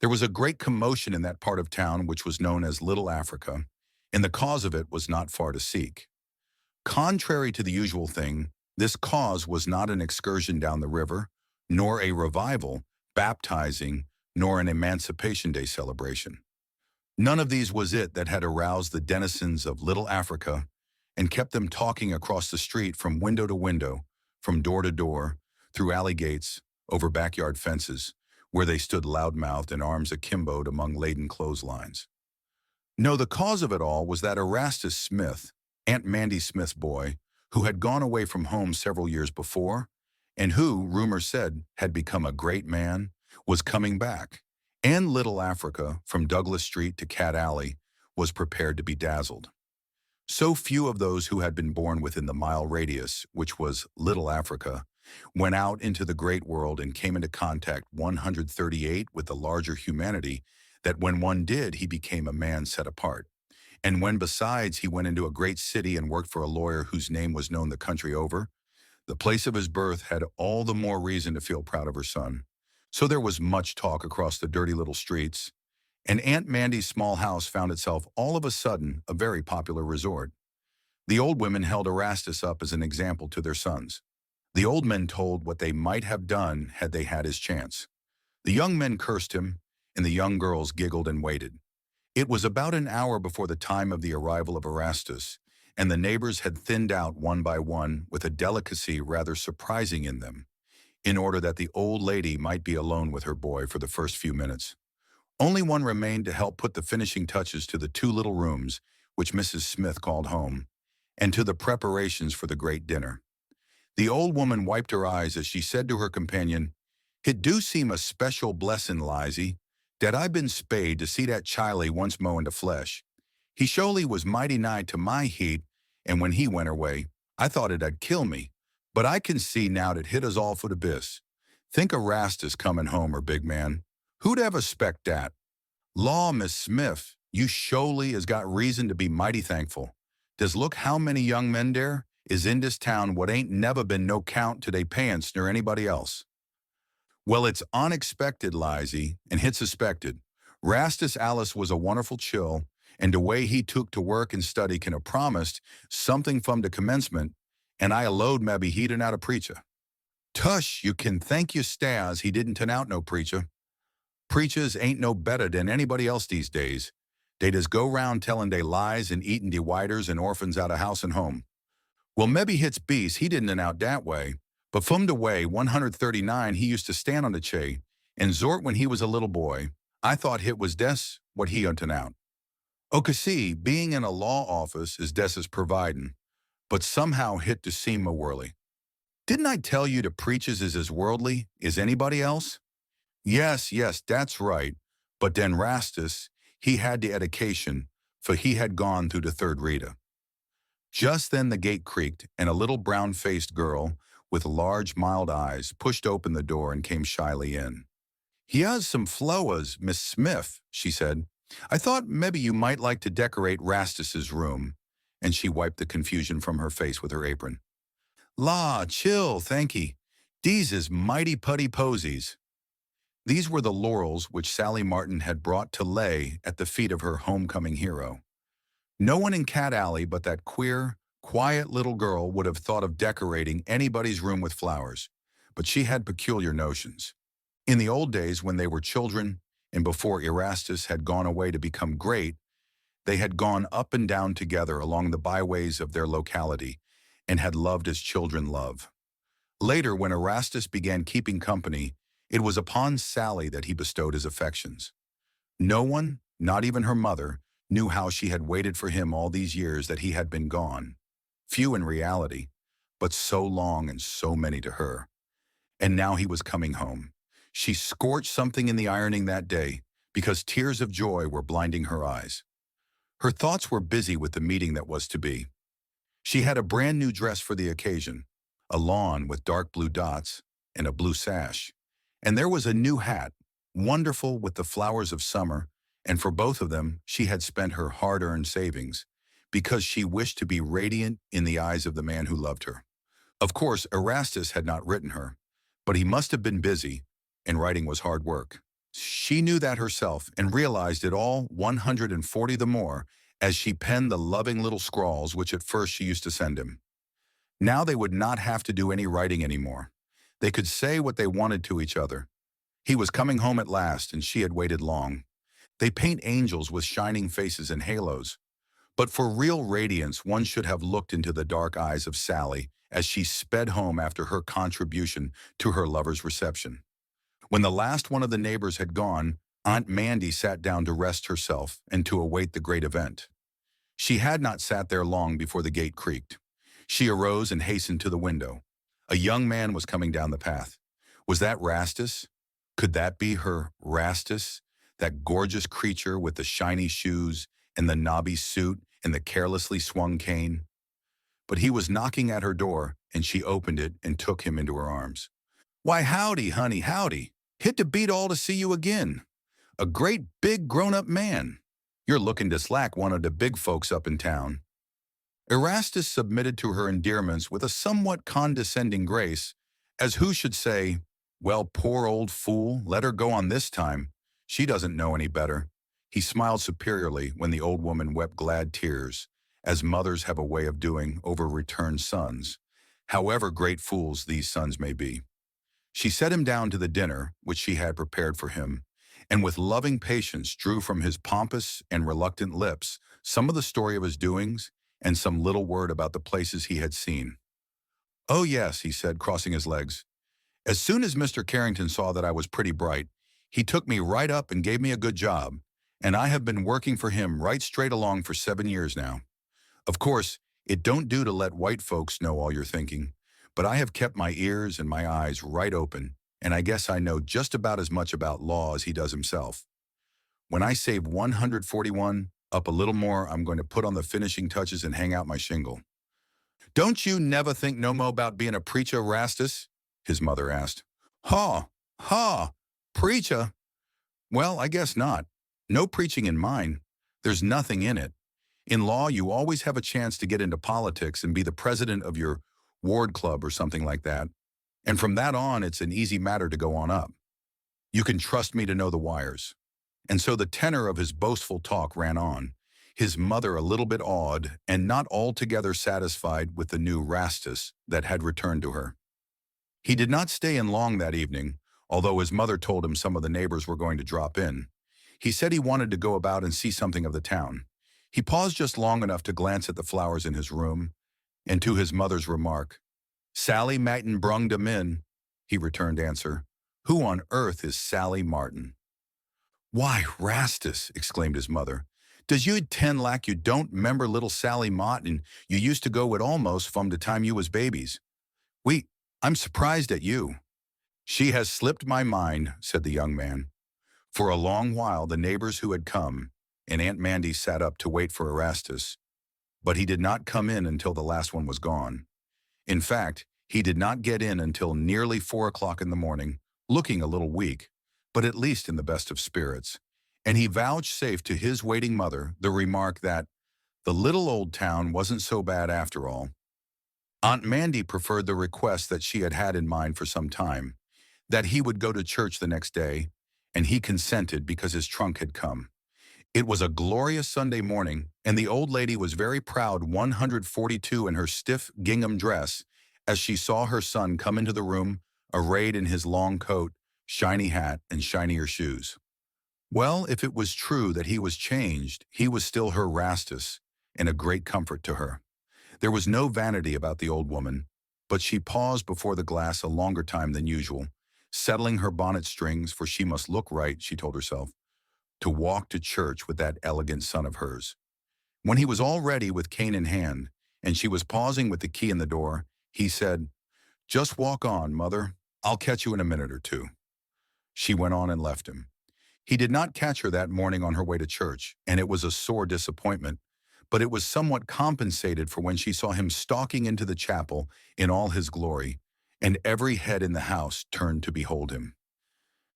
There was a great commotion in that part of town which was known as Little Africa, and the cause of it was not far to seek. Contrary to the usual thing, this cause was not an excursion down the river, nor a revival, baptizing, nor an Emancipation Day celebration. None of these was it that had aroused the denizens of Little Africa and kept them talking across the street from window to window, from door to door, through alley gates, over backyard fences, where they stood loudmouthed and arms akimbo among laden clotheslines. No, the cause of it all was that Erastus Smith, Aunt Mandy Smith's boy, who had gone away from home several years before, and who, rumor said, had become a great man, was coming back, and Little Africa, from Douglas Street to Cat Alley, was prepared to be dazzled. So few of those who had been born within the mile radius, which was Little Africa, went out into the great world and came into contact 138 with the larger humanity, that when one did, he became a man set apart. And when besides he went into a great city and worked for a lawyer whose name was known the country over, the place of his birth had all the more reason to feel proud of her son. So there was much talk across the dirty little streets, and Aunt Mandy's small house found itself all of a sudden a very popular resort. The old women held Erastus up as an example to their sons. The old men told what they might have done had they had his chance. The young men cursed him, and the young girls giggled and waited. It was about an hour before the time of the arrival of Erastus, and the neighbors had thinned out one by one with a delicacy rather surprising in them, in order that the old lady might be alone with her boy for the first few minutes. Only one remained to help put the finishing touches to the two little rooms, which Mrs. Smith called home, and to the preparations for the great dinner. The old woman wiped her eyes as she said to her companion, "It do seem a special blessin', Lizy, dat I been spayed to see dat chiley once mo in de flesh. He surely was mighty nigh to my heat, and when he went away, I thought it 'ud kill me, but I can see now dat hit us all for de bis. Think of Rastus comin' home, her big man. Who'd ever spect dat? Law, Miss Smith, you surely has got reason to be mighty thankful. Des look how many young men dere is in dis town what ain't never been no count to they pants nor anybody else." "Well, it's unexpected, Lizy, and hit suspected. Rastus Alice was a wonderful chill, and the way he took to work and study can have promised something from the commencement, and I allowed mebbe he done out a preacher." "Tush, you can thank your stars he didn't turn out no preacher. Preachers ain't no better than anybody else these days. They just go round telling they lies and eating de widers and orphans out of house and home. Well, mebbe hit's beast he didn't turn out dat way, but from the way 139 he used to stand on the che, and zort when he was a little boy, I thought hit was des what he turn out. O, see, being in a law office is des is providin', but somehow hit to seem a whirly. Didn't I tell you the preachers is as worldly as anybody else? Yes, yes, that's right, but then Rastus, he had the education, for he had gone through the third reader." Just then the gate creaked, and a little brown-faced girl with large, mild eyes pushed open the door and came shyly in. "Here's some flowers, Miss Smith," she said. "I thought maybe you might like to decorate Rastus's room," and she wiped the confusion from her face with her apron. "La, chill, thanky. Dese is mighty putty posies." These were the laurels which Sally Martin had brought to lay at the feet of her homecoming hero. No one in Cat Alley but that queer, quiet little girl would have thought of decorating anybody's room with flowers, but she had peculiar notions. In the old days when they were children, and before Erastus had gone away to become great, they had gone up and down together along the byways of their locality and had loved as children love. Later, when Erastus began keeping company, it was upon Sally that he bestowed his affections. No one, not even her mother, knew how she had waited for him all these years that he had been gone. Few in reality, but so long and so many to her. And now he was coming home. She scorched something in the ironing that day, because tears of joy were blinding her eyes. Her thoughts were busy with the meeting that was to be. She had a brand new dress for the occasion, a lawn with dark blue dots and a blue sash. And there was a new hat, wonderful with the flowers of summer, and for both of them she had spent her hard-earned savings, because she wished to be radiant in the eyes of the man who loved her. Of course, Erastus had not written her, but he must have been busy, and writing was hard work. She knew that herself and realized it all 140 the more as she penned the loving little scrawls which at first she used to send him. Now they would not have to do any writing anymore. They could say what they wanted to each other. He was coming home at last, and she had waited long. They paint angels with shining faces and halos. But for real radiance, one should have looked into the dark eyes of Sally as she sped home after her contribution to her lover's reception. When the last one of the neighbors had gone, Aunt Mandy sat down to rest herself and to await the great event. She had not sat there long before the gate creaked. She arose and hastened to the window. A young man was coming down the path. Was that Rastus? Could that be her Rastus? That gorgeous creature with the shiny shoes and the knobby suit and the carelessly swung cane? But he was knocking at her door, and she opened it and took him into her arms. "Why, howdy, honey, howdy. Hit to beat all to see you again. A great big grown-up man. You're looking just like one of the big folks up in town." Erastus submitted to her endearments with a somewhat condescending grace, as who should say, "Well, poor old fool, let her go on this time. She doesn't know any better." He smiled superiorly when the old woman wept glad tears, as mothers have a way of doing over returned sons, however great fools these sons may be. She set him down to the dinner which she had prepared for him, and with loving patience drew from his pompous and reluctant lips some of the story of his doings and some little word about the places he had seen. "Oh yes," he said, crossing his legs. "As soon as Mr. Carrington saw that I was pretty bright, he took me right up and gave me a good job, and I have been working for him right straight along for 7 years now. Of course, it don't do to let white folks know all you're thinking, but I have kept my ears and my eyes right open, and I guess I know just about as much about law as he does himself. When I save 141, up a little more, I'm going to put on the finishing touches and hang out my shingle." "Don't you never think no mo' about being a preacher, Rastus?" his mother asked. "Ha, ha, preacher? Well, I guess not. No preaching in mine. There's nothing in it. In law, you always have a chance to get into politics and be the president of your ward club or something like that. And from that on, it's an easy matter to go on up. You can trust me to know the wires." And so the tenor of his boastful talk ran on, his mother a little bit awed and not altogether satisfied with the new Rastus that had returned to her. He did not stay in long that evening, although his mother told him some of the neighbors were going to drop in. He said he wanted to go about and see something of the town. He paused just long enough to glance at the flowers in his room, and to his mother's remark, "Sally Martin brung dem in," he returned answer. "Who on earth is Sally Martin?" "Why, Rastus," exclaimed his mother, "does you tend like you don't 'member little Sally Martin you used to go with almost from the time you was babies? I'm surprised at you." "She has slipped my mind," said the young man. For a long while the neighbors who had come, and Aunt Mandy sat up to wait for Erastus, but he did not come in until the last one was gone. In fact, he did not get in until nearly 4 o'clock in the morning, looking a little weak, but at least in the best of spirits, and he vouchsafed to his waiting mother the remark that the little old town wasn't so bad after all. Aunt Mandy preferred the request that she had had in mind for some time, that he would go to church the next day, and he consented because his trunk had come. It was a glorious Sunday morning, and the old lady was very proud 142 in her stiff gingham dress as she saw her son come into the room arrayed in his long coat, shiny hat, and shinier shoes. Well, if it was true that he was changed, he was still her Rastus, and a great comfort to her. There was no vanity about the old woman, but she paused before the glass a longer time than usual, settling her bonnet strings, for she must look right, she told herself, to walk to church with that elegant son of hers. When he was all ready with cane in hand, and she was pausing with the key in the door, he said, "Just walk on, mother. I'll catch you in a minute or two." She went on and left him. He did not catch her that morning on her way to church, and it was a sore disappointment, but it was somewhat compensated for when she saw him stalking into the chapel in all his glory, and every head in the house turned to behold him.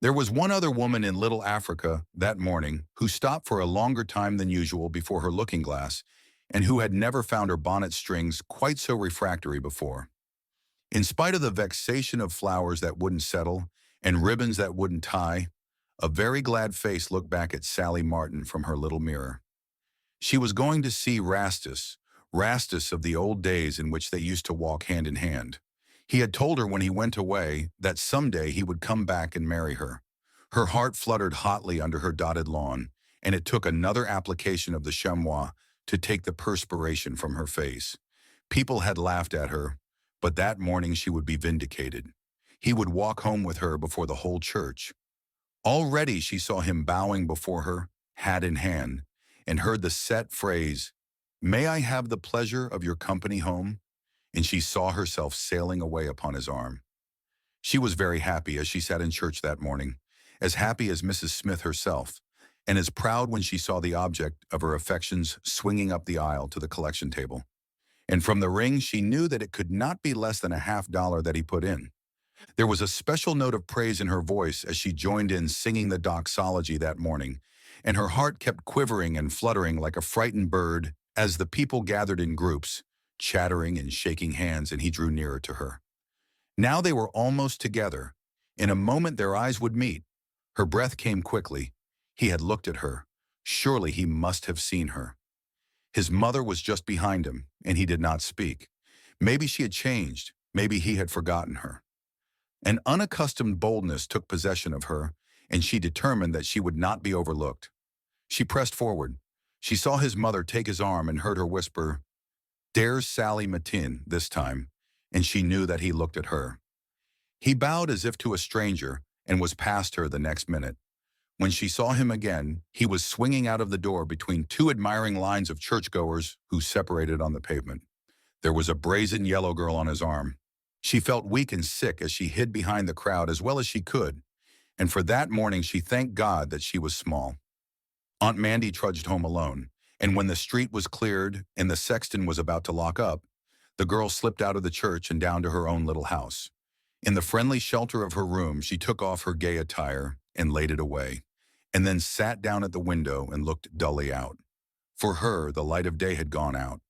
There was one other woman in Little Africa that morning who stopped for a longer time than usual before her looking-glass, and who had never found her bonnet strings quite so refractory before. In spite of the vexation of flowers that wouldn't settle and ribbons that wouldn't tie, A very glad face looked back at Sally Martin from her little mirror. She was going to see Rastus of the old days in which they used to walk hand in hand. He had told her when he went away that someday he would come back and marry her. Her heart fluttered hotly under her dotted lawn, and it took another application of the chamois to take the perspiration from her face. People had laughed at her, but that morning she would be vindicated. He would walk home with her before the whole church. Already she saw him bowing before her, hat in hand, and heard the set phrase, "May I have the pleasure of your company home?" And she saw herself sailing away upon his arm. She was very happy as she sat in church that morning, as happy as Mrs. Smith herself, and as proud when she saw the object of her affections swinging up the aisle to the collection table. And from the ring she knew that it could not be less than $50 that he put in. There was a special note of praise in her voice as she joined in singing the doxology that morning, and her heart kept quivering and fluttering like a frightened bird as the people gathered in groups, chattering and shaking hands, and he drew nearer to her. Now they were almost together. In a moment their eyes would meet. Her breath came quickly. He had looked at her. Surely he must have seen her. His mother was just behind him, and he did not speak. Maybe she had changed. Maybe he had forgotten her. An unaccustomed boldness took possession of her, and she determined that she would not be overlooked. She pressed forward. She saw his mother take his arm and heard her whisper, "There's Sally Martin this time," and she knew that he looked at her. He bowed as if to a stranger and was past her the next minute. When she saw him again, he was swinging out of the door between two admiring lines of churchgoers who separated on the pavement. There was a brazen yellow girl on his arm. She felt weak and sick as she hid behind the crowd as well as she could, and for that morning she thanked God that she was small. Aunt Mandy trudged home alone, and when the street was cleared and the sexton was about to lock up, the girl slipped out of the church and down to her own little house. In the friendly shelter of her room, she took off her gay attire and laid it away, and then sat down at the window and looked dully out. For her, the light of day had gone out,